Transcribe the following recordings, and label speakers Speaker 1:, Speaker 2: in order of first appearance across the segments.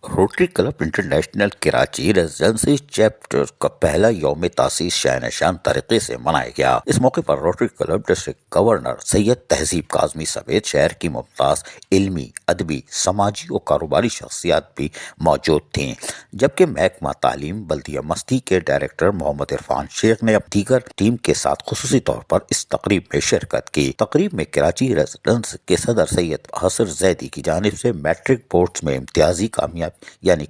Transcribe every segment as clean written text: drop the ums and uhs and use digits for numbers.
Speaker 1: Rotary club international Karachi residency chapter کا پہلا یوم تاسیس شاہ نشان طریقے سے منایا گیا۔ اس موقع پر روٹری کلب ڈسٹرکٹ گورنر سید تہذیب کاظمی سمیت شہر کی ممتاز علمی، ادبی، سماجی اور کاروباری شخصیات بھی موجود تھیں، جبکہ محکمہ تعلیم بلدیہ مستی کے ڈائریکٹر محمد عرفان شیخ نے دیگر ٹیم کے ساتھ خصوصی طور پر اس تقریب میں شرکت کی۔ تقریب میں کراچی ریزیڈنس کے صدر سید حسر زیدی کی جانب سے میٹرک بورڈز میں امتیازی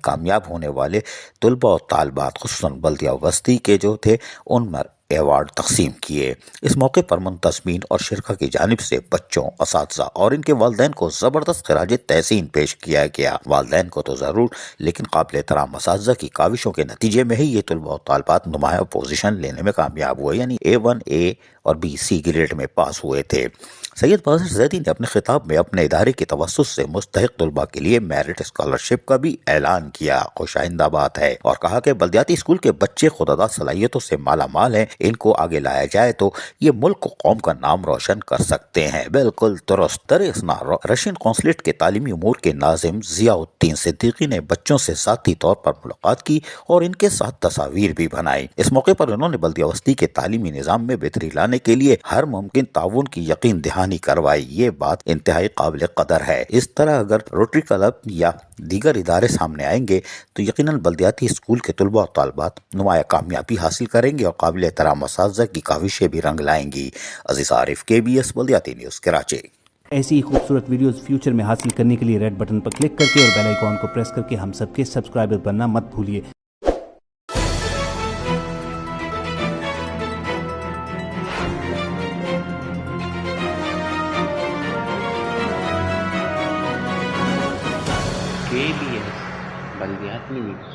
Speaker 1: کامیاب ہونے والے طلباء و طالبات خصوصاً بلدیہ وسطی کے جو تھے ان میں ایوارڈ تقسیم کیے۔ اس موقع پر منتظمین اور شرکا کی جانب سے بچوں، اساتذہ اور ان کے والدین کو زبردست خراج تحسین پیش کیا گیا۔ والدین کو تو ضرور، لیکن قابل احترام اساتذہ کی کاوشوں کے نتیجے میں ہی یہ طلباء و طالبات نمایاں پوزیشن لینے میں کامیاب ہوئے، یعنی A1، A اور B، C گریڈ میں پاس ہوئے تھے۔ سید حسر زیدی نے اپنے خطاب میں اپنے ادارے کے توسط سے مستحق طلباء کے لیے میرٹ اسکالرشپ کا بھی اعلان کیا۔ خوش آئندہ بات ہے، اور کہا کہ بلدیاتی اسکول کے بچے خودداد صلاحیتوں سے مالا مال ہیں، ان کو آگے لایا جائے تو یہ ملک و قوم کا نام روشن کر سکتے ہیں۔ بالکل درست۔ در اثنا رشین قونصلیٹ کے تعلیمی امور کے ناظم ضیاء الدین صدیقی نے بچوں سے ذاتی طور پر ملاقات کی اور ان کے ساتھ تصاویر بھی بنائی۔ اس موقع پر انہوں نے بلدیہ وسطی کے تعلیمی نظام میں بہتری لانے کے لیے ہر ممکن تعاون کی یقین دہانی کروائی۔ یہ بات انتہائی قابل قدر ہے۔ اس طرح اگر روٹری کلب یا دیگر ادارے سامنے آئیں گے تو یقیناً بلدیاتی اسکول کے طلباء و طالبات نمایاں کامیابی حاصل کریں گے اور قابل احترام اساتذہ کی کاوشیں بھی رنگ لائیں گی۔ عزیز عارف، KBS بلدیاتی نیوز کراچی۔
Speaker 2: ایسی ہی خوبصورت ویڈیوز فیوچر میں حاصل کرنے کے لیے ریڈ بٹن پر کلک کر کے اور بیل آئیکن کو پریس کر کے ہم سب کے سبسکرائبر بننا مت بھولیے۔
Speaker 3: KBS بلدیاتی نیوز